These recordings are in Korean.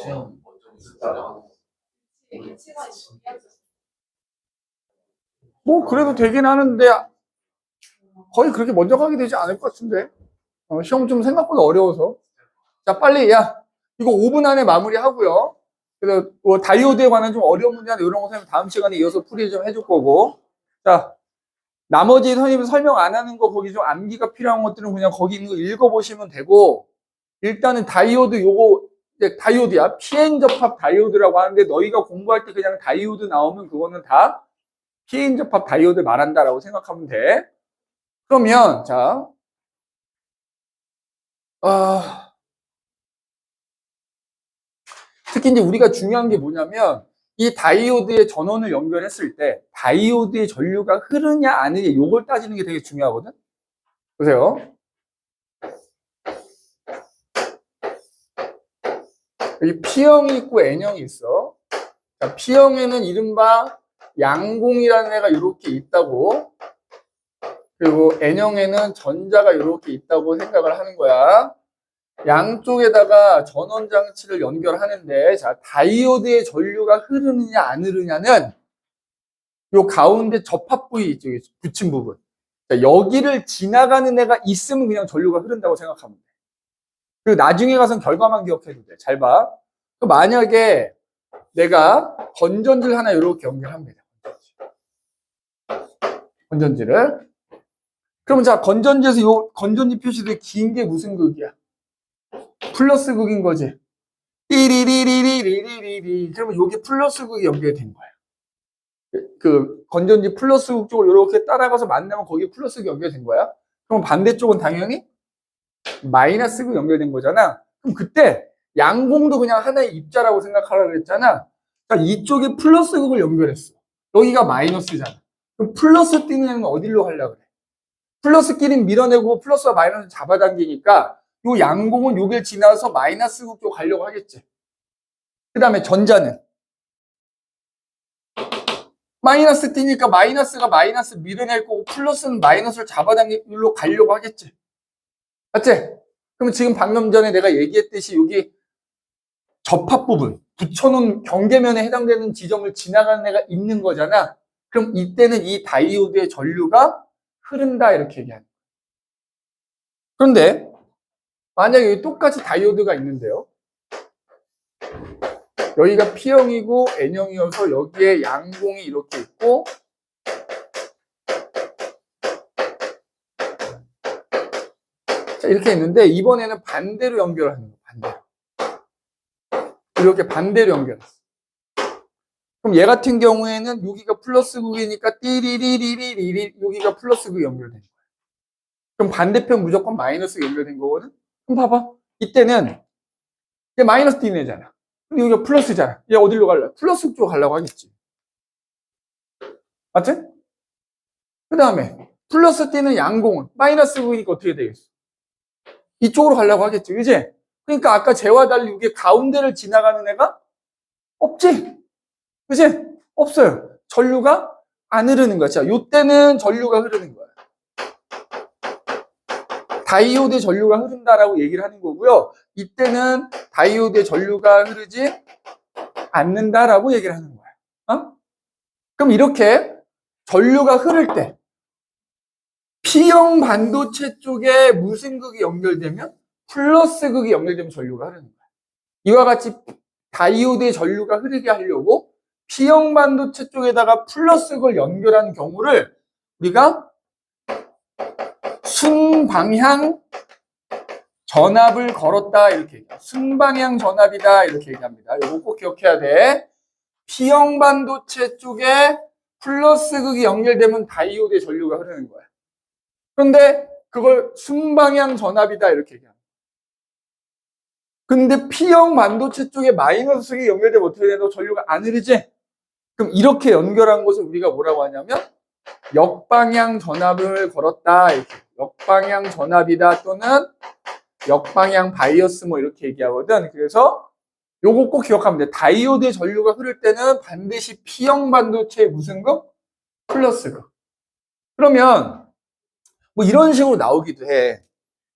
시험 뭐좀 숫자가 뭐 그래도 되긴 하는데 거의 그렇게 먼저 가게 되지 않을 것 같은데. 시험 좀 생각보다 어려워서. 자, 빨리 야 이거 5분 안에 마무리하고요. 그래서 뭐 다이오드에 관한 좀 어려운 문제나 이런 거 선생님 다음 시간에 이어서 풀이 좀 해줄 거고. 자, 나머지 선생님 설명 안 하는 거 거기 좀 암기가 필요한 것들은 그냥 거기 있는 거 읽어보시면 되고, 일단은 다이오드 요거 이제 다이오드야. 피엔 접합 다이오드라고 하는데 너희가 공부할 때 그냥 다이오드 나오면 그거는 다 피엔 접합 다이오드 말한다라고 생각하면 돼. 그러면 자, 특히 이제 우리가 중요한 게 뭐냐면 이 다이오드의 전원을 연결했을 때 다이오드의 전류가 흐르냐 안 흐르냐 요걸 따지는 게 되게 중요하거든. 보세요. 여기 P형이 있고 N형이 있어. 자, P형에는 이른바 양공이라는 애가 이렇게 있다고, 그리고 N형에는 전자가 이렇게 있다고 생각을 하는 거야. 양쪽에다가 전원 장치를 연결하는데, 자, 다이오드의 전류가 흐르느냐 안 흐르냐는 요 가운데 접합 부위 있죠, 붙인 부분. 자, 여기를 지나가는 애가 있으면 그냥 전류가 흐른다고 생각하면 돼. 그리고 나중에 가서 결과만 기억해도 돼. 잘 봐. 만약에 내가 건전지를 하나 이렇게 연결합니다. 건전지를. 그러면 자, 건전지에서 요 건전지 표시들 긴 게 무슨 극이야? 플러스 극인 거지. 띠리리리리리리리. 그러면 요게 플러스 극이 연결된 거야. 그 건전지 플러스 극 쪽을 이렇게 따라가서 만나면 거기에 플러스 극이 연결된 거야. 그럼 반대쪽은 당연히 마이너스 극이 연결된 거잖아. 그럼 그때 양공도 그냥 하나의 입자라고 생각하라고 그랬잖아. 그러니까 이쪽에 플러스 극을 연결했어. 여기가 마이너스잖아. 그럼 플러스 띄는 애는 어디로 하려고 그래? 플러스끼리 밀어내고 플러스와 마이너스 잡아당기니까 요 양공은 요길 지나서 마이너스 극 쪽 가려고 하겠지. 그 다음에 전자는 마이너스 띄니까 마이너스가 마이너스 밀어낼 거고 플러스는 마이너스를 잡아당기로 가려고 하겠지. 맞지? 그럼 지금 방금 전에 내가 얘기했듯이 여기 접합 부분, 붙여놓은 경계면에 해당되는 지점을 지나가는 애가 있는 거잖아. 그럼 이때는 이 다이오드의 전류가 흐른다 이렇게 얘기하는 거야. 그런데 만약에 여기 똑같이 다이오드가 있는데요. 여기가 P형이고 N형이어서 여기에 양공이 이렇게 있고, 자, 이렇게 있는데 이번에는 반대로 연결하는 거예요. 반대로. 이렇게 반대로 연결했어. 그럼 얘 같은 경우에는 여기가 플러스 극이니까 띠리리리리리 여기가 플러스 극이 연결된 거예요. 그럼 반대편 무조건 마이너스 연결된 거거든. 그럼 봐봐. 이때는 얘 마이너스 띄는 애잖아. 근데 여기가 플러스잖아. 얘 어디로 갈래? 플러스 쪽으로 가려고 하겠지. 맞지? 그 다음에 플러스 띄는 양공은 마이너스 극이니까 어떻게 되겠어? 이쪽으로 가려고 하겠지. 그지? 그러니까 아까 쟤와 달리 이게 가운데를 지나가는 애가 없지? 그지? 없어요. 전류가 안 흐르는 거야. 자, 요때는 전류가 흐르는 거야. 다이오드의 전류가 흐른다라고 얘기를 하는 거고요. 이때는 다이오드의 전류가 흐르지 않는다라고 얘기를 하는 거야. 어? 그럼 이렇게 전류가 흐를 때 P형 반도체 쪽에 무슨 극이 연결되면 플러스 극이 연결되면 전류가 흐르는 거야. 이와 같이 다이오드의 전류가 흐르게 하려고 P형 반도체 쪽에다가 플러스 극을 연결하는 경우를 우리가 순방향 전압을 걸었다 이렇게 얘기해요. 순방향 전압이다 이렇게 얘기합니다. 이거 꼭 기억해야 돼. P형 반도체 쪽에 플러스 극이 연결되면 다이오드의 전류가 흐르는 거야. 그런데 그걸 순방향 전압이다 이렇게 얘기합니다. 근데 P형 반도체 쪽에 마이너스 극이 연결되면 어떻게 되나? 전류가 안 흐르지? 그럼 이렇게 연결한 것을 우리가 뭐라고 하냐면 역방향 전압을 걸었다 이렇게. 역방향 전압이다 또는 역방향 바이어스 뭐 이렇게 얘기하거든. 그래서 요거 꼭 기억하면 돼. 다이오드의 전류가 흐를 때는 반드시 P형 반도체의 무슨 극? 플러스 극. 그러면 뭐 이런 식으로 나오기도 해.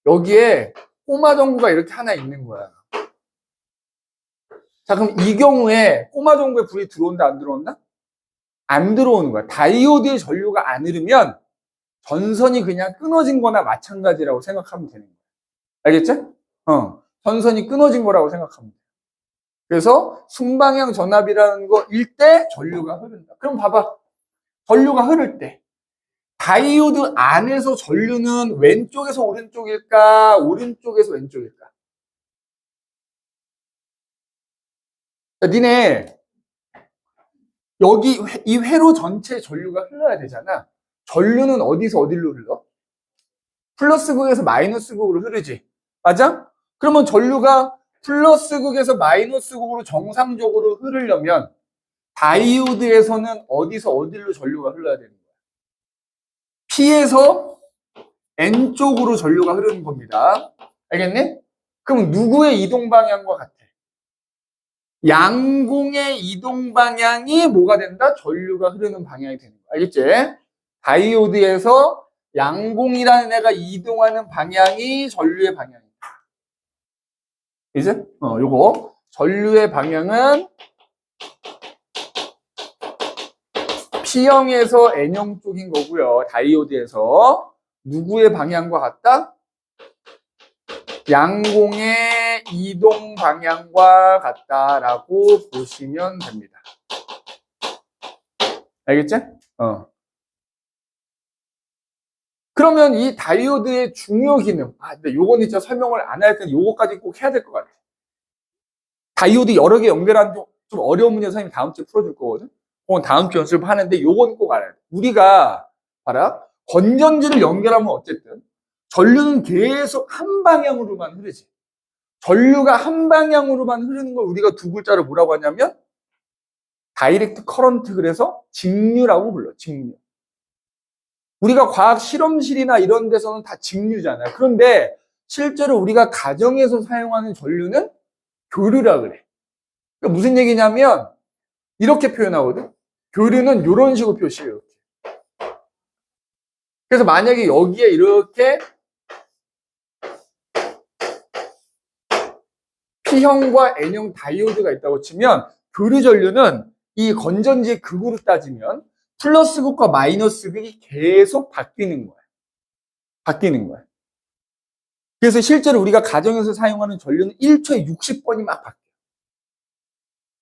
여기에 꼬마 전구가 이렇게 하나 있는 거야. 자, 그럼 이 경우에 꼬마 전구에 불이 들어온다, 안 들어온다? 안 들어오는 거야. 다이오드의 전류가 안 흐르면 전선이 그냥 끊어진 거나 마찬가지라고 생각하면 되는 거야. 알겠지? 전선이 끊어진 거라고 생각하면 돼. 그래서 순방향 전압이라는 거일 때 전류가 흐른다. 그럼 봐봐. 전류가 흐를 때 다이오드 안에서 전류는 왼쪽에서 오른쪽일까? 오른쪽에서 왼쪽일까? 자, 니네 여기 이 회로 전체 전류가 흘러야 되잖아. 전류는 어디서 어디로 흘러? 플러스 극에서 마이너스 극으로 흐르지. 맞아? 그러면 전류가 플러스 극에서 마이너스 극으로 정상적으로 흐르려면 다이오드에서는 어디서 어디로 전류가 흘러야 되는 거야? P에서 N쪽으로 전류가 흐르는 겁니다. 알겠니? 그럼 누구의 이동 방향과 같아? 양공의 이동 방향이 뭐가 된다? 전류가 흐르는 방향이 되는 거야. 알겠지? 다이오드에서 양공이라는 애가 이동하는 방향이 전류의 방향이다. 이제? 요거. 전류의 방향은 P형에서 N형 쪽인 거고요. 다이오드에서. 누구의 방향과 같다? 양공의 이동 방향과 같다라고 보시면 됩니다. 알겠지? 그러면 이 다이오드의 중요 기능, 근데 요거는 진짜 설명을 안 할 텐데 요거까지 꼭 해야 될 것 같아. 다이오드 여러 개 연결하는 좀 어려운 문제 선생님이 다음 주에 풀어줄 거거든? 그건 다음 주 연습하는데 요건 꼭 알아야 돼. 우리가, 봐라, 건전지를 연결하면 어쨌든 전류는 계속 한 방향으로만 흐르지. 전류가 한 방향으로만 흐르는 걸 우리가 두 글자로 뭐라고 하냐면 다이렉트 커런트, 그래서 직류라고 불러. 직류. 우리가 과학 실험실이나 이런 데서는 다 직류잖아요. 그런데 실제로 우리가 가정에서 사용하는 전류는 교류라 그래. 그러니까 무슨 얘기냐면 이렇게 표현하거든. 교류는 이런 식으로 표시해요. 그래서 만약에 여기에 이렇게 P형과 N형 다이오드가 있다고 치면 교류 전류는 이 건전지의 극으로 따지면 플러스 극과 마이너스 극이 계속 바뀌는 거야. 바뀌는 거야. 그래서 실제로 우리가 가정에서 사용하는 전류는 1초에 60번이 막 바뀌어.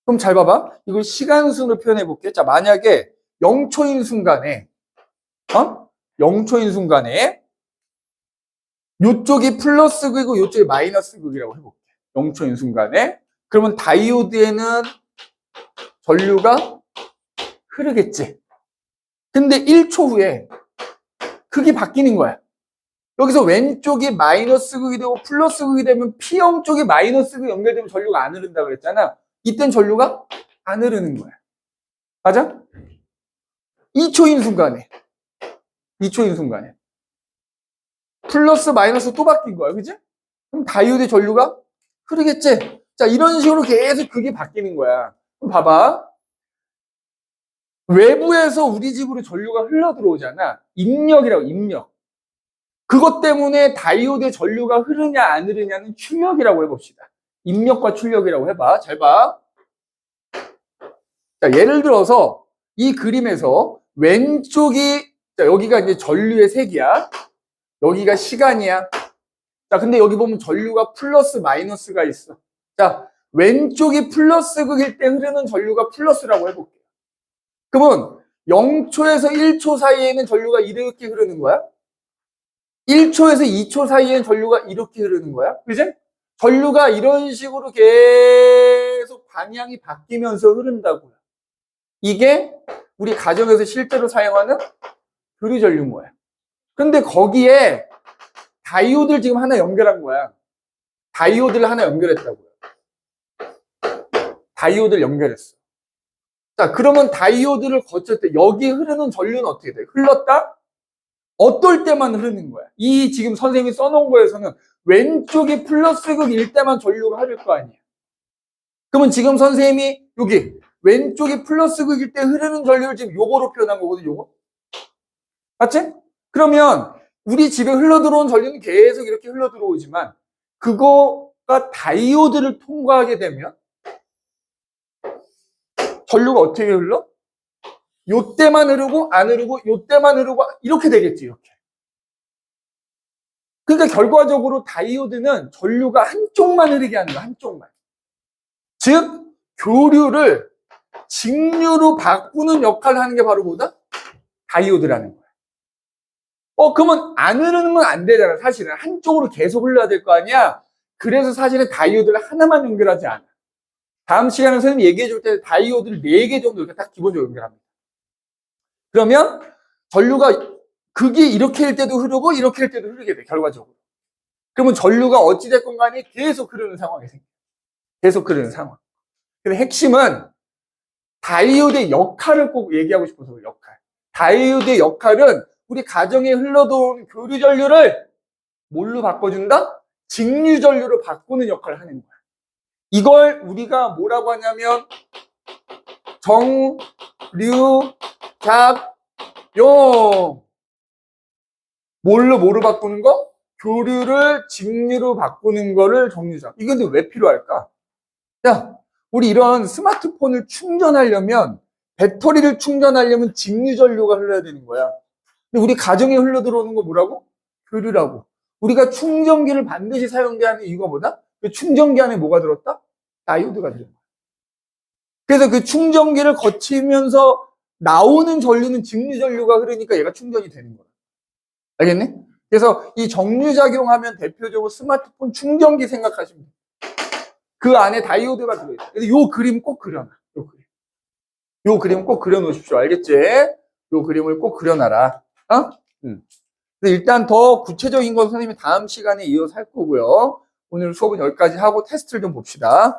그럼 잘 봐봐. 이걸 시간순으로 표현해 볼게. 자, 만약에 0초인 순간에, 0초인 순간에, 요쪽이 플러스 극이고 요쪽이 마이너스 극이라고 해볼게. 0초인 순간에. 그러면 다이오드에는 전류가 흐르겠지. 근데 1초 후에 극이 바뀌는 거야. 여기서 왼쪽이 마이너스 극이 되고 플러스 극이 되면 P형 쪽이 마이너스 극이 연결되면 전류가 안 흐른다고 그랬잖아. 이땐 전류가 안 흐르는 거야. 맞아? 2초인 순간에. 2초인 순간에. 플러스 마이너스 또 바뀐 거야. 그지? 그럼 다이오드 전류가 흐르겠지? 자, 이런 식으로 계속 극이 바뀌는 거야. 그럼 봐봐. 외부에서 우리 집으로 전류가 흘러 들어오잖아. 입력이라고, 입력. 그것 때문에 다이오드의 전류가 흐르냐 안 흐르냐는 출력이라고 해봅시다. 입력과 출력이라고 해봐. 잘 봐. 자, 예를 들어서 이 그림에서 왼쪽이, 자, 여기가 이제 전류의 색이야. 여기가 시간이야. 자, 근데 여기 보면 전류가 플러스 마이너스가 있어. 자, 왼쪽이 플러스 극일 때 흐르는 전류가 플러스라고 해볼게요. 그러면 0초에서 1초 사이에는 전류가 이렇게 흐르는 거야. 1초에서 2초 사이에는 전류가 이렇게 흐르는 거야. 그지? 전류가 이런 식으로 계속 방향이 바뀌면서 흐른다고요. 이게 우리 가정에서 실제로 사용하는 교류 전류인 거야. 근데 거기에 다이오드를 지금 하나 연결한 거야. 다이오드를 하나 연결했다고요. 다이오드를 연결했어. 자, 그러면 다이오드를 거칠 때 여기 흐르는 전류는 어떻게 돼? 흘렀다? 어떨 때만 흐르는 거야. 이 지금 선생님이 써놓은 거에서는 왼쪽이 플러스 극일 때만 전류가 흐를 거 아니야. 그러면 지금 선생님이 여기 왼쪽이 플러스 극일 때 흐르는 전류를 지금 요거로 표현한 거거든, 요거. 맞지? 그러면 우리 집에 흘러 들어온 전류는 계속 이렇게 흘러 들어오지만 그거가 다이오드를 통과하게 되면 전류가 어떻게 흘러? 요때만 흐르고 안 흐르고 요때만 흐르고 이렇게 되겠지, 이렇게. 그러니까 결과적으로 다이오드는 전류가 한쪽만 흐르게 하는 거야, 한쪽만. 즉 교류를 직류로 바꾸는 역할을 하는 게 바로 뭐다? 다이오드라는 거야. 그러면 안 흐르는 건 안 되잖아. 사실은 한쪽으로 계속 흘러야 될 거 아니야. 그래서 사실은 다이오드를 하나만 연결하지 않아. 다음 시간에 선생님이 얘기해 줄 때 다이오드를 4개 정도 이렇게 딱 기본적으로 연결합니다. 그러면 전류가 극이 이렇게 할 때도 흐르고 이렇게 할 때도 흐르게 돼, 결과적으로. 그러면 전류가 어찌됐건 간에 계속 흐르는 상황이 생겨. 계속 흐르는 상황. 근데 핵심은 다이오드의 역할을 꼭 얘기하고 싶어서 그 역할. 다이오드의 역할은 우리 가정에 흘러들어오는 교류 전류를 뭘로 바꿔준다? 직류 전류로 바꾸는 역할을 하는 거야. 이걸 우리가 뭐라고 하냐면 정류작용. 뭐로 바꾸는 거? 교류를 직류로 바꾸는 거를 정류작. 이건 근데 왜 필요할까? 야, 우리 이런 스마트폰을 충전하려면, 배터리를 충전하려면 직류 전류가 흘러야 되는 거야. 근데 우리 가정에 흘러 들어오는 거 뭐라고? 교류라고. 우리가 충전기를 반드시 사용해야 하는 이유가 뭐다? 그 충전기 안에 뭐가 들었다? 다이오드가 들어요. 그래서 그 충전기를 거치면서 나오는 전류는 직류 전류가 흐르니까 얘가 충전이 되는 거야. 알겠니? 그래서 이 정류작용하면 대표적으로 스마트폰 충전기 생각하시면 돼요. 그 안에 다이오드가 들어있어요. 그래서 요 그림 꼭 그려놔. 요 그림 꼭 그려놓으십시오. 알겠지? 요 그림을 꼭 그려놔라. 근데 일단 더 구체적인 건 선생님이 다음 시간에 이어서 할 거고요. 오늘 수업은 여기까지 하고 테스트를 좀 봅시다.